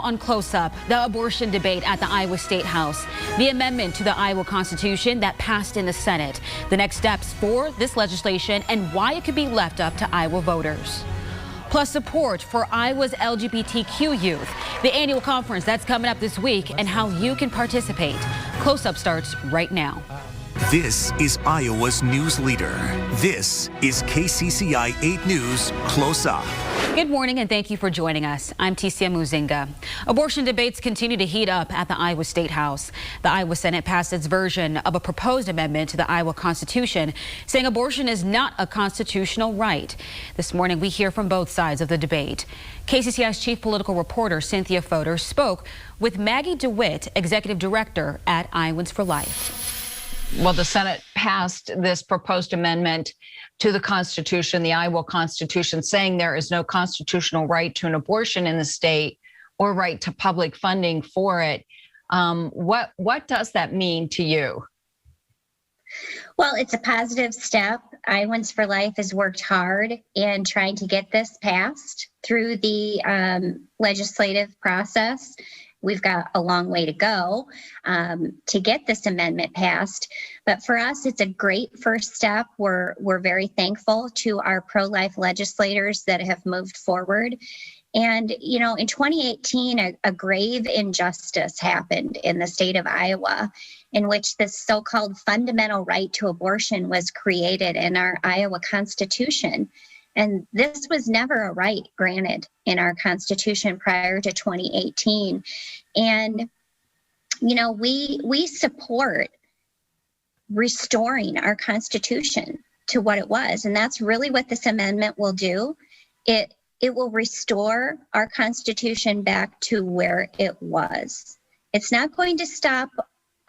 on Close Up, the abortion debate at the Iowa State House, the amendment to the Iowa Constitution that passed in the Senate, the next steps for this legislation, and why it could be left up to Iowa voters. Plus support for Iowa's LGBTQ youth, the annual conference that's coming up this week, and how you can participate. Close Up starts right now. This is Iowa's news leader. This is KCCI 8 News Close Up. Good morning and thank you for joining us. I'm Ticia Muzinga. Abortion debates continue to heat up at the Iowa State House. The Iowa Senate passed its version of a proposed amendment to the Iowa Constitution, saying abortion is not a constitutional right. This morning we hear from both sides of the debate. KCCI's chief political reporter Cynthia Fodor spoke with Maggie DeWitt, executive director at Iowans for Life. Well, the Senate passed this proposed amendment to the Constitution, the Iowa Constitution, saying there is no constitutional right to an abortion in the state or right to public funding for it. What does that mean to you? Well, it's a positive step. Iowans for Life has worked hard in trying to get this passed through the legislative process. We've got a long way to go to get this amendment passed. But for us, it's a great first step. We're very thankful to our pro-life legislators that have moved forward. And, you know, in 2018, a grave injustice happened in the state of Iowa in which this so-called fundamental right to abortion was created in our Iowa Constitution. And this was never a right granted in our Constitution prior to 2018. And, you know, we support restoring our Constitution to what it was. And that's really what this amendment will do. It will restore our Constitution back to where it was. It's not going to stop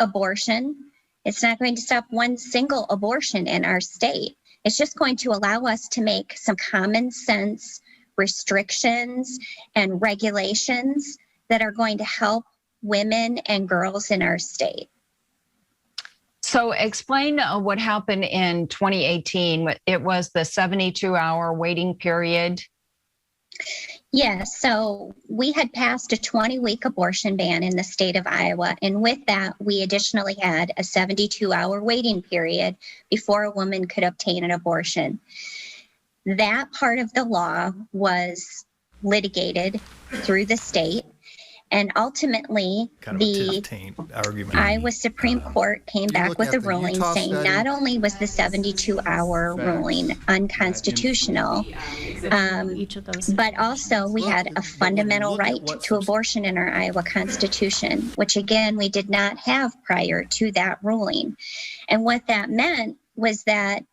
abortion. It's not going to stop one single abortion in our state. It's just going to allow us to make some common sense restrictions and regulations that are going to help women and girls in our state. So explain what happened in 2018. It was the 72-hour waiting period. Yes, so we had passed a 20-week abortion ban in the state of Iowa, and with that, we additionally had a 72-hour waiting period before a woman could obtain an abortion. That part of the law was litigated through the state, and ultimately, the Iowa Supreme Court came back with a ruling saying not only was the 72-hour ruling unconstitutional, but also we had a fundamental right to abortion in our Iowa Constitution, which again, we did not have prior to that ruling. And what that meant was that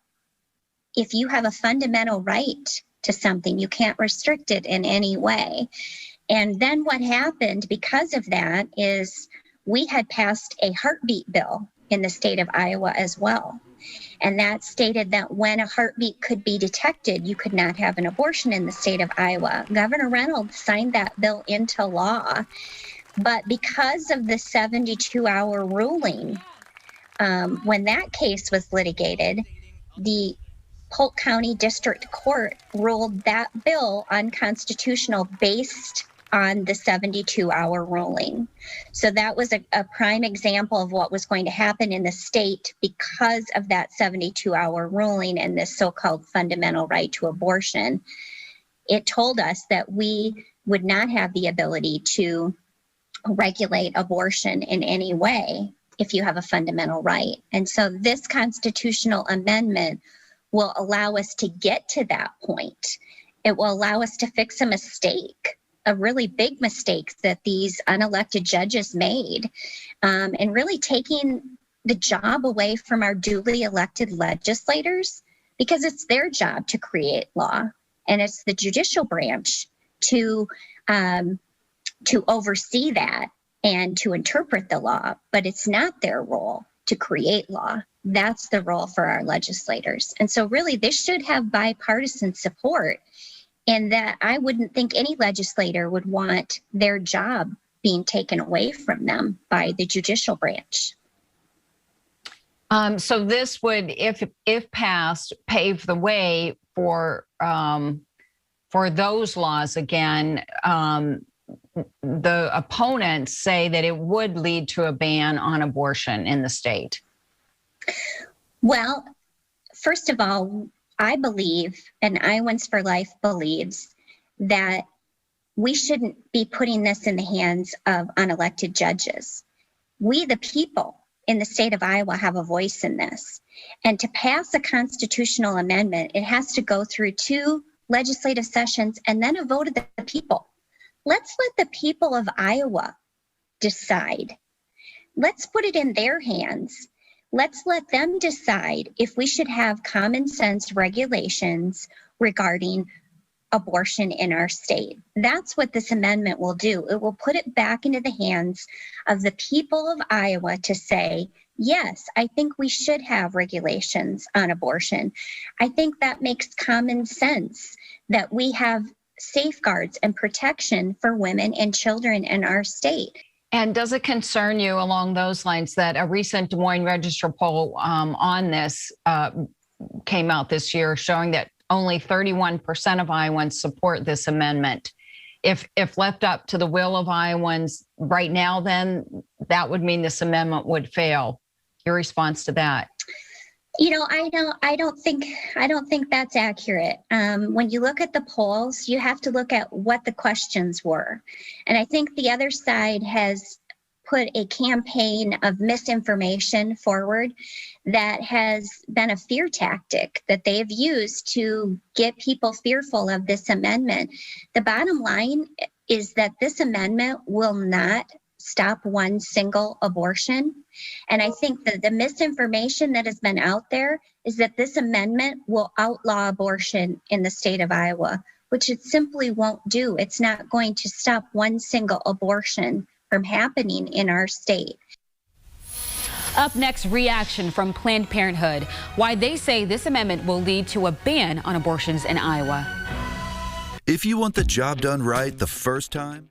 if you have a fundamental right to something, you can't restrict it in any way. And then what happened because of that is we had passed a heartbeat bill in the state of Iowa as well. And that stated that when a heartbeat could be detected, you could not have an abortion in the state of Iowa. Governor Reynolds signed that bill into law. But because of the 72-hour ruling, when that case was litigated, the Polk County District Court ruled that bill unconstitutional based on the 72-hour ruling. So that was a prime example of what was going to happen in the state because of that 72-hour ruling and this so-called fundamental right to abortion. It told us that we would not have the ability to regulate abortion in any way if you have a fundamental right. And so this constitutional amendment will allow us to get to that point. It will allow us to fix a mistake, a really big mistake that these unelected judges made, and really taking the job away from our duly elected legislators, because it's their job to create law, and it's the judicial branch to oversee that and to interpret the law, but it's not their role to create law. That's the role for our legislators. And so really this should have bipartisan support, and that I wouldn't think any legislator would want their job being taken away from them by the judicial branch. So this would, if passed, pave the way for those laws again the opponents say that it would lead to a ban on abortion in the state? Well, first of all, I believe, and Iowans for Life believes, that we shouldn't be putting this in the hands of unelected judges. We, the people in the state of Iowa, have a voice in this. And to pass a constitutional amendment, it has to go through 2 legislative sessions and then a vote of the people. Let's let the people of Iowa decide. Let's put it in their hands. Let's let them decide if we should have common sense regulations regarding abortion in our state. That's what this amendment will do. It will put it back into the hands of the people of Iowa to say, yes, I think we should have regulations on abortion. I think that makes common sense that we have safeguards and protection for women and children in our state. And does it concern you along those lines that a recent Des Moines Register poll on this came out this year showing that only 31% of Iowans support this amendment? If left up to the will of Iowans right now, then that would mean this amendment would fail. Your response to that? You know, I don't think that's accurate. When you look at the polls, you have to look at what the questions were. And I think the other side has put a campaign of misinformation forward that has been a fear tactic that they've used to get people fearful of this amendment. The bottom line is that this amendment will not stop one single abortion. And I think that the misinformation that has been out there is that this amendment will outlaw abortion in the state of Iowa, which it simply won't do. It's not going to stop one single abortion from happening in our state. Up next, reaction from Planned Parenthood, why they say this amendment will lead to a ban on abortions in Iowa. If you want the job done right the first time,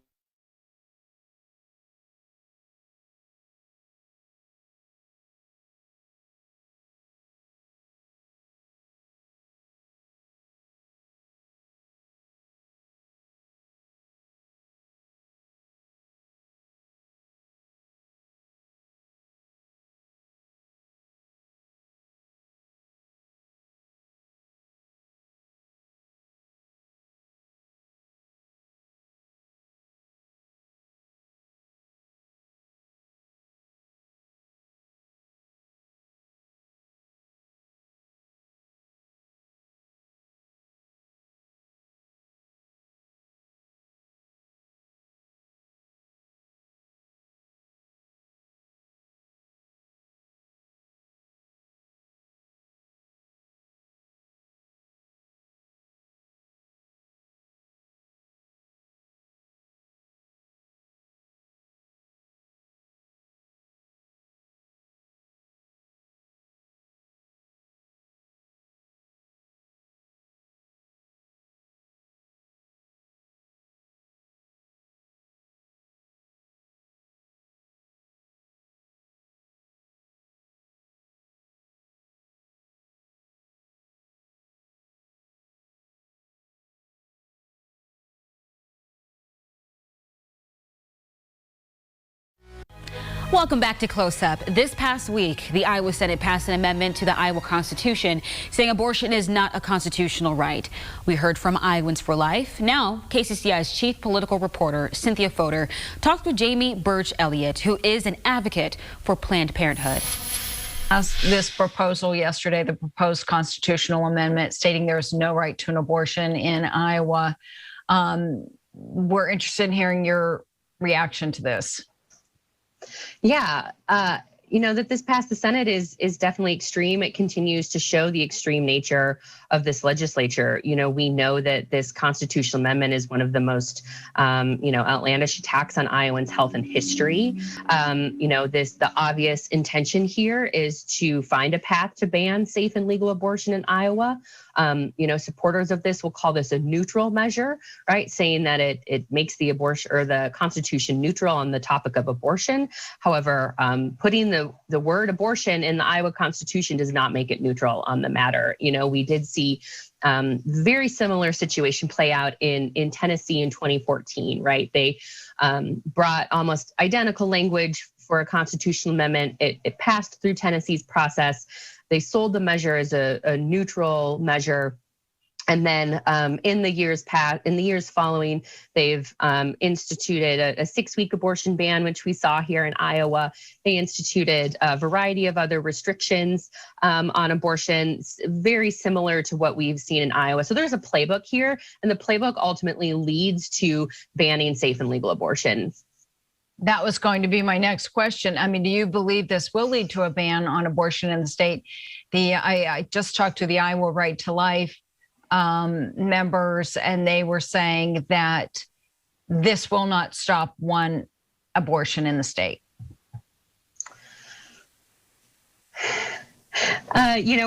Welcome back to Close Up. This past week, the Iowa Senate passed an amendment to the Iowa Constitution saying abortion is not a constitutional right. We heard from Iowans for Life. Now, KCCI's chief political reporter, Cynthia Fodor, talked with Jamie Burge Elliott, who is an advocate for Planned Parenthood. This proposal yesterday, the proposed constitutional amendment stating there is no right to an abortion in Iowa. We're interested in hearing your reaction to this. Yeah, you know, that this passed the Senate is definitely extreme. It continues to show the extreme nature of this legislature. You know, we know that this constitutional amendment is one of the most, outlandish attacks on Iowans' health and history. The obvious intention here is to find a path to ban safe and legal abortion in Iowa. Supporters of this will call this a neutral measure, right? Saying that it makes the abortion or the Constitution neutral on the topic of abortion. However, putting the the word abortion in the Iowa Constitution does not make it neutral on the matter. We did see very similar situation play out in Tennessee in 2014, right? They brought almost identical language for a constitutional amendment. It passed through Tennessee's process. They sold the measure as a neutral measure. And then in the years following, they've instituted a 6-week abortion ban, which we saw here in Iowa. They instituted a variety of other restrictions on abortion, very similar to what we've seen in Iowa. So there's a playbook here, and the playbook ultimately leads to banning safe and legal abortion. That was going to be my next question. I mean, do you believe this will lead to a ban on abortion in the state? I just talked to the Iowa Right to Life members, and they were saying that this will not stop one abortion in the state.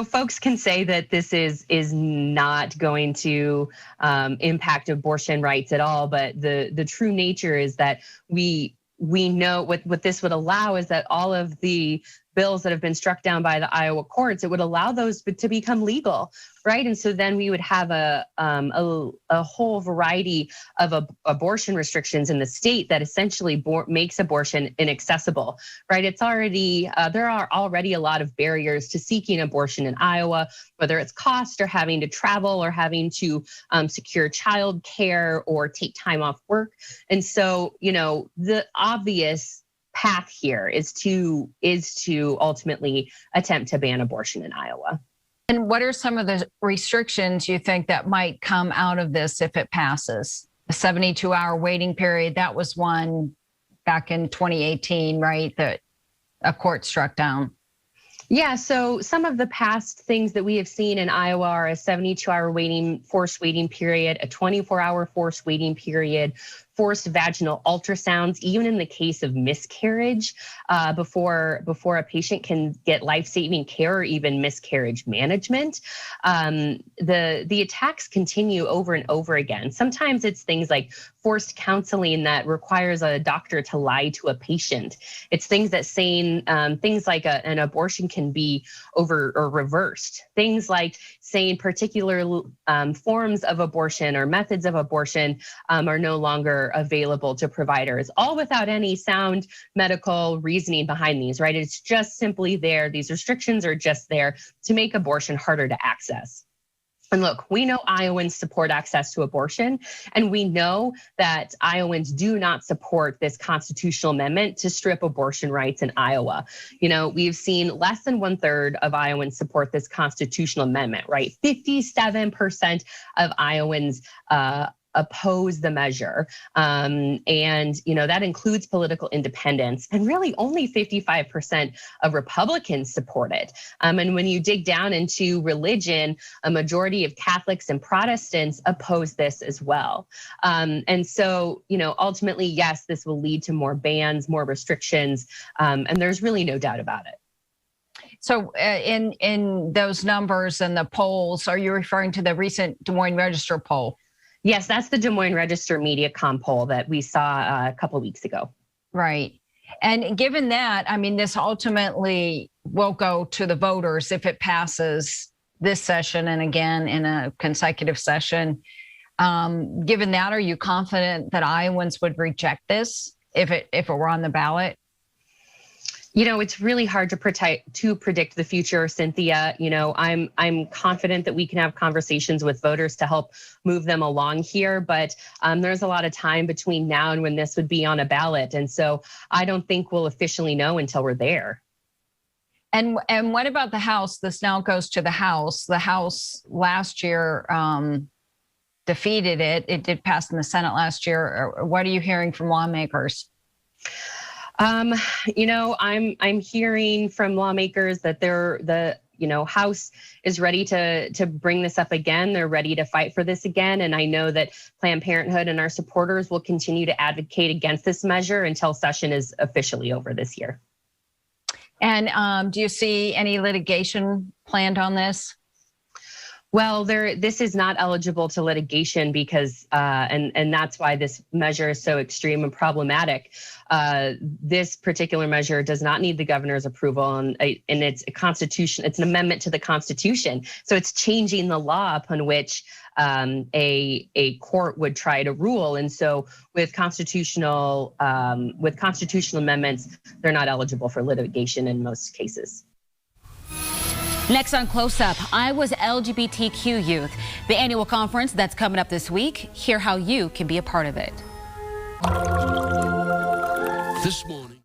Folks can say that this is not going to impact abortion rights at all, but the true nature is that we know what this would allow is that all of the bills that have been struck down by the Iowa courts, it would allow those to become legal, right? And so then we would have a whole variety of abortion restrictions in the state that essentially makes abortion inaccessible, right? It's already, there are already a lot of barriers to seeking abortion in Iowa, whether it's cost or having to travel or having to secure child care or take time off work. And so, the obvious path here is to ultimately attempt to ban abortion in Iowa. And what are some of the restrictions you think that might come out of this if it passes? The 72-hour waiting period, that was one back in 2018, right, that a court struck down. Yeah, so some of the past things that we have seen in Iowa are a 72-hour forced waiting period, a 24-hour forced waiting period, forced vaginal ultrasounds, even in the case of miscarriage, before a patient can get life-saving care or even miscarriage management. The attacks continue over and over again. Sometimes it's things like forced counseling that requires a doctor to lie to a patient. It's things that saying things like an abortion can be over or reversed. Things like saying particular forms of abortion or methods of abortion are no longer available to providers, all without any sound medical reasoning behind these, right? It's just simply there. These restrictions are just there to make abortion harder to access. And look, we know Iowans support access to abortion, and we know that Iowans do not support this constitutional amendment to strip abortion rights in Iowa. We've seen less than 1/3 of Iowans support this constitutional amendment, right? 57% of Iowans oppose the measure. And that includes political independents, and really only 55% of Republicans support it. And when you dig down into religion, a majority of Catholics and Protestants oppose this as well. And so, ultimately, yes, this will lead to more bans, more restrictions, and there's really no doubt about it. So in those numbers and the polls, are you referring to the recent Des Moines Register poll? Yes, that's the Des Moines Register MediaCom poll that we saw a couple of weeks ago. Right. And given that, this ultimately will go to the voters if it passes this session and again in a consecutive session. Given that, are you confident that Iowans would reject this if it were on the ballot? It's really hard to predict the future, Cynthia. I'm confident that we can have conversations with voters to help move them along here, but there's a lot of time between now and when this would be on a ballot. And so I don't think we'll officially know until we're there. And what about the House? This now goes to the House. The House last year defeated it. It did pass in the Senate last year. What are you hearing from lawmakers? I'm hearing from lawmakers that the House is ready to bring this up again. They're ready to fight for this again. And I know that Planned Parenthood and our supporters will continue to advocate against this measure until session is officially over this year. And do you see any litigation planned on this? Well, this is not eligible to litigation because, and that's why this measure is so extreme and problematic. This particular measure does not need the governor's approval, and it's a constitution. It's an amendment to the Constitution, so it's changing the law upon which a court would try to rule. And so, with constitutional amendments, they're not eligible for litigation in most cases. Next on Close Up, Iowa's LGBTQ youth, the annual conference that's coming up this week. Hear how you can be a part of it. This morning.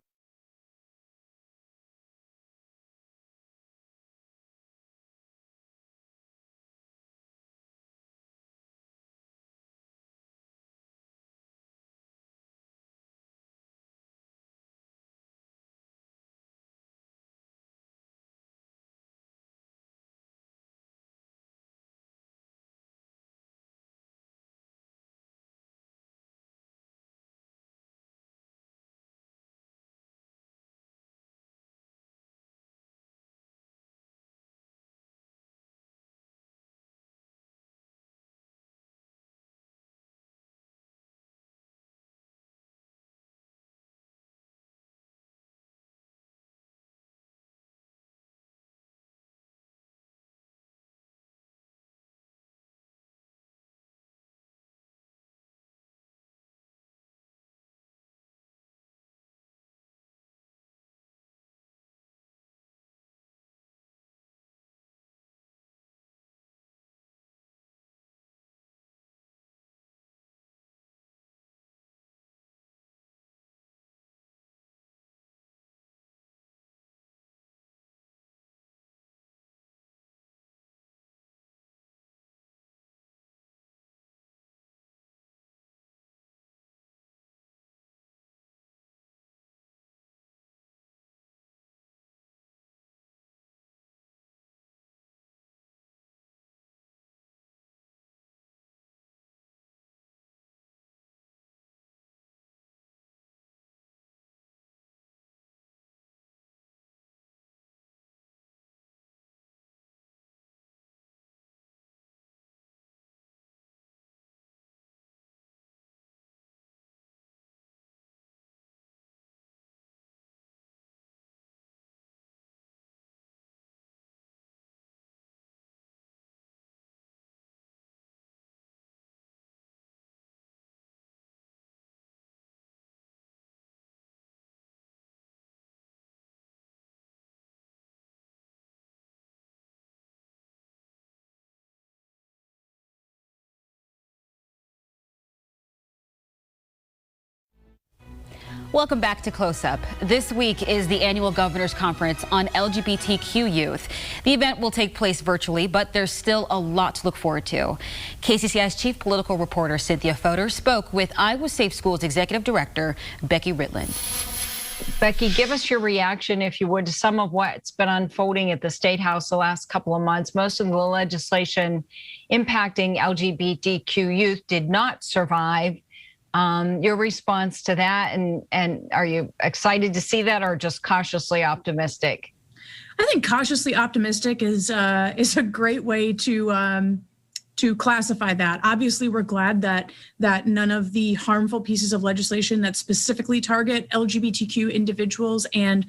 Welcome back to Close Up. This week is the annual Governor's Conference on LGBTQ youth. The event will take place virtually, but there's still a lot to look forward to. KCCI's chief political reporter Cynthia Fodor spoke with Iowa Safe Schools Executive Director Becky Ritland. Becky, give us your reaction, if you would, to some of what's been unfolding at the State House the last couple of months. Most of the legislation impacting LGBTQ youth did not survive. Your response to that, and are you excited to see that, or just cautiously optimistic? I think cautiously optimistic is a great way to classify that. Obviously, we're glad that none of the harmful pieces of legislation that specifically target LGBTQ individuals and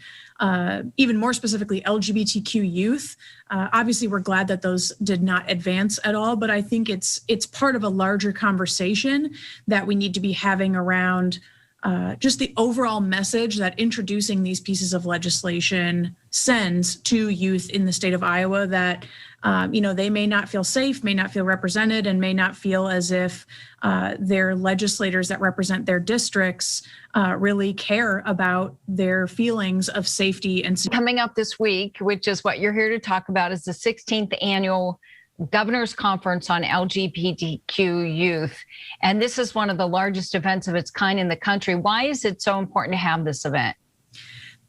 even more specifically LGBTQ youth. Obviously, we're glad that those did not advance at all, but I think it's part of a larger conversation that we need to be having around just the overall message that introducing these pieces of legislation sends to youth in the state of Iowa, that they may not feel safe, may not feel represented, and may not feel as if their legislators that represent their districts really care about their feelings of safety and security. Coming up this week, which is what you're here to talk about, is the 16th annual Governor's Conference on LGBTQ youth. And this is one of the largest events of its kind in the country. Why is it so important to have this event?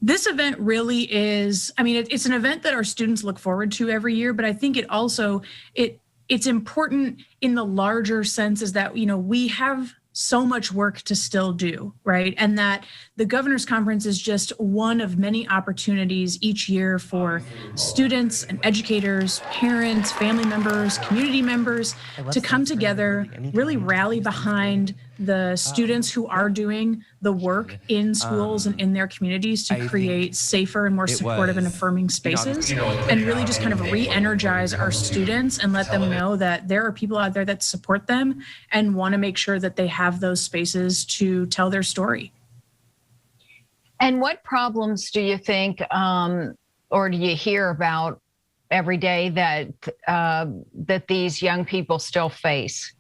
This event really is, it's an event that our students look forward to every year, but I think it's important in the larger sense is that, we have so much work to still do, right? And that the governor's conference is just one of many opportunities each year for students and educators, parents, family members, community members to come together, really rally behind the students who are doing the work in schools and in their communities to create safer and more supportive and affirming spaces, and really just kind of re-energize our students and let them know that there are people out there that support them and want to make sure that they have those spaces to tell their story. And what problems do you think, or do you hear about every day that these young people still face?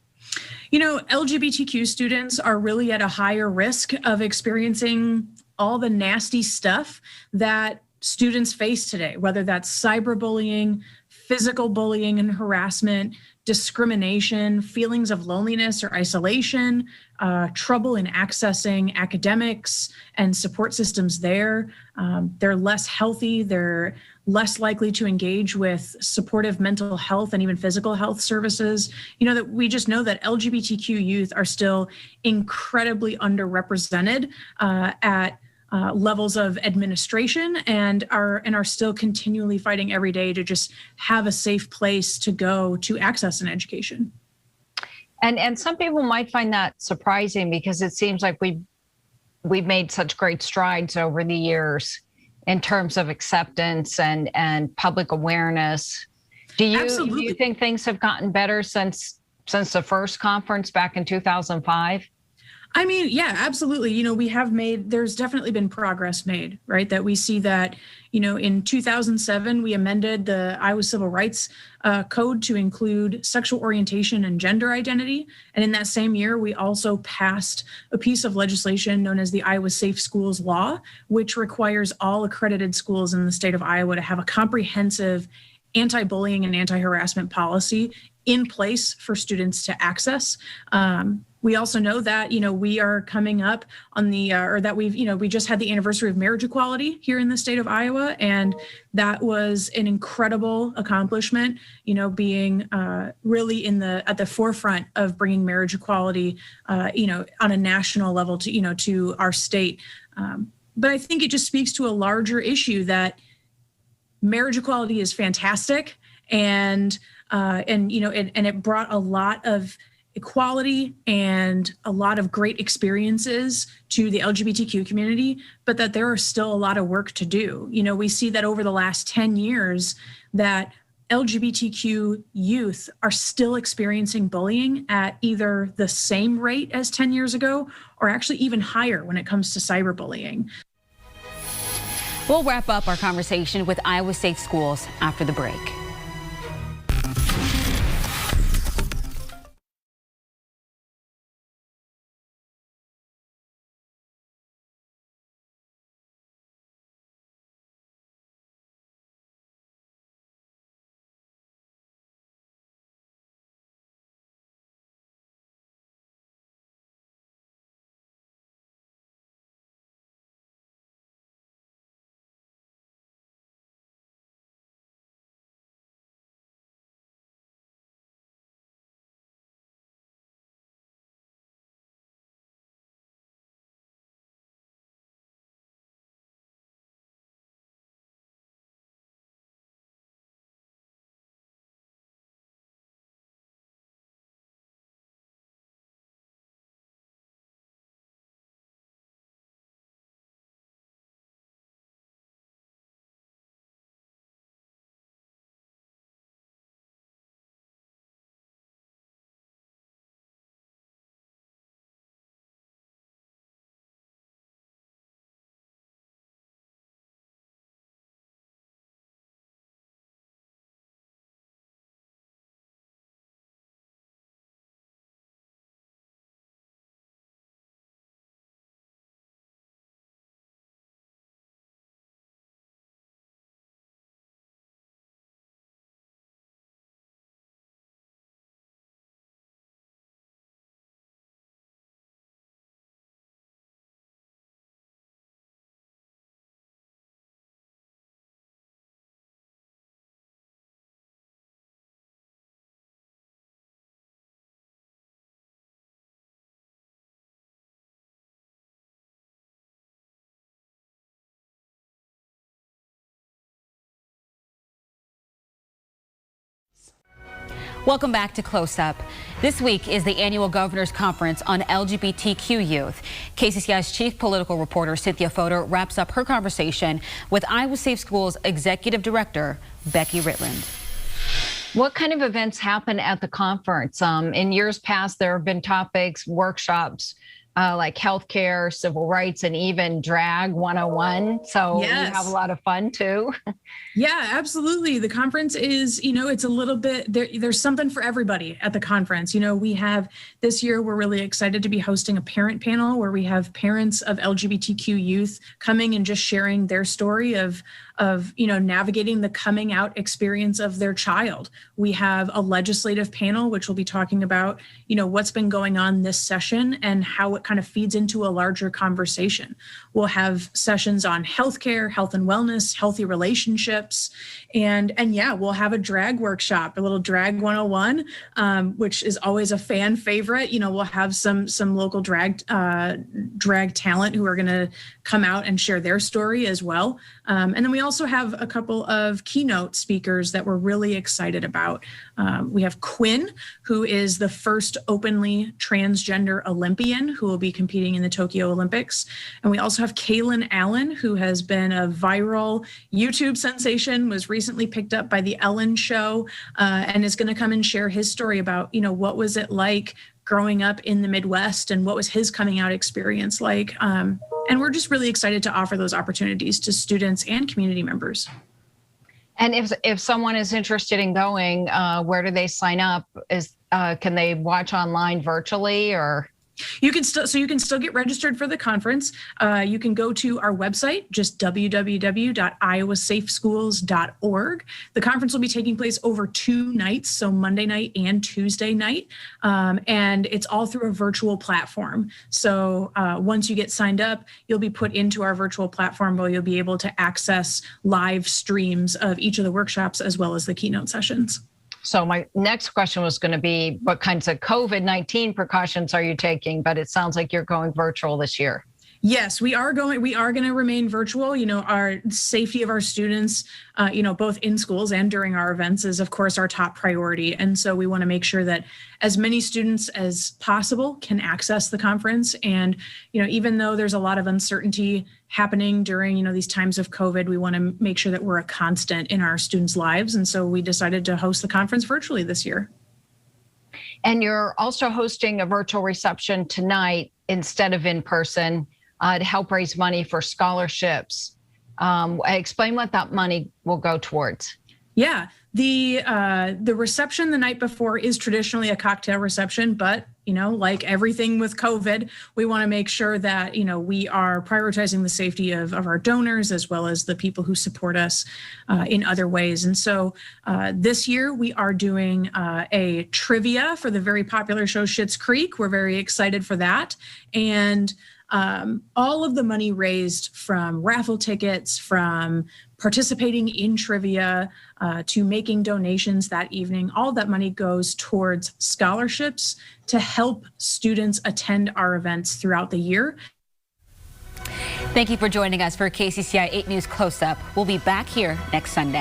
You know, LGBTQ students are really at a higher risk of experiencing all the nasty stuff that students face today, whether that's cyberbullying, physical bullying and harassment, discrimination, feelings of loneliness or isolation, trouble in accessing academics and support systems there. They're less healthy. They're less likely to engage with supportive mental health and even physical health services. You know, that we just know that LGBTQ youth are still incredibly underrepresented at levels of administration and are still continually fighting every day to just have a safe place to go to access an education. And some people might find that surprising because it seems like we've made such great strides over the years in terms of acceptance and public awareness. Do you think things have gotten better since the first conference back in 2005? I mean, yeah, absolutely. You know, there's definitely been progress made, right? That we see that, you know, in 2007, we amended the Iowa Civil Rights Code to include sexual orientation and gender identity. And in that same year, we also passed a piece of legislation known as the Iowa Safe Schools Law, which requires all accredited schools in the state of Iowa to have a comprehensive anti-bullying and anti-harassment policy in place for students to access. We also know that, you know, we are coming up on the, or that we just had the anniversary of marriage equality here in the state of Iowa. And that was an incredible accomplishment, you know, being really at the forefront of bringing marriage equality, you know, on a national level to, you know, to our state. But I think it just speaks to a larger issue that marriage equality is fantastic. And you know, and it brought a lot of equality and a lot of great experiences to the LGBTQ community, but that there are still a lot of work to do. You know, we see that over the last 10 years that LGBTQ youth are still experiencing bullying at either the same rate as 10 years ago or actually even higher when it comes to cyberbullying. We'll wrap up our conversation with Iowa State Schools after the break. Welcome back to Close Up. This week is the annual Governor's Conference on LGBTQ youth. KCCI's chief political reporter Cynthia Fodor wraps up her conversation with Iowa Safe Schools Executive Director Becky Ritland. What kind of events happen at the conference? In years past, there have been topics, workshops, like healthcare, civil rights, and even drag 101. So Yes. We have a lot of fun too. Yeah, absolutely. The conference is, it's a little bit, there's something for everybody at the conference. We have this year, we're really excited to be hosting a parent panel where we have parents of LGBTQ youth coming and just sharing their story of navigating the coming out experience of their child. We have a legislative panel, which will be talking about, what's been going on this session and how it kind of feeds into a larger conversation. We'll have sessions on healthcare, health and wellness, healthy relationships, and yeah, we'll have a drag workshop, a little drag 101, which is always a fan favorite. We'll have some local drag talent who are going to come out and share their story as well. And then we also have a couple of keynote speakers that we're really excited about. We have Quinn, who is the first openly transgender Olympian who will be competing in the Tokyo Olympics. And we also have Kaylin Allen, who has been a viral YouTube sensation, was recently picked up by the Ellen Show, and is going to come and share his story about, what was it like growing up in the Midwest and what was his coming out experience like. And we're just really excited to offer those opportunities to students and community members. And if someone is interested in going, where do they sign up? Can they watch online virtually or? You can still get registered for the conference. You can go to our website, just www.iowasafeschools.org. The conference will be taking place over 2 nights, so Monday night and Tuesday night, and it's all through a virtual platform. So once you get signed up, you'll be put into our virtual platform where you'll be able to access live streams of each of the workshops as well as the keynote sessions. So my next question was going to be, what kinds of COVID-19 precautions are you taking? But it sounds like you're going virtual this year. Yes, we are going to remain virtual. Our safety of our students, both in schools and during our events is, of course, our top priority. And so we want to make sure that as many students as possible can access the conference. And, even though there's a lot of uncertainty happening during, these times of COVID, we want to make sure that we're a constant in our students' lives. And so we decided to host the conference virtually this year. And you're also hosting a virtual reception tonight instead of in person. To help raise money for scholarships. Explain what that money will go towards. Yeah, the reception the night before is traditionally a cocktail reception, but like everything with COVID, we want to make sure that we are prioritizing the safety of our donors as well as the people who support us in other ways. And so this year we are doing a trivia for the very popular show Schitt's Creek. We're very excited for that, and all of the money raised from raffle tickets, from participating in trivia, to making donations that evening, all of that money goes towards scholarships to help students attend our events throughout the year. Thank you for joining us for KCCI 8 News Close Up. We'll be back here next Sunday.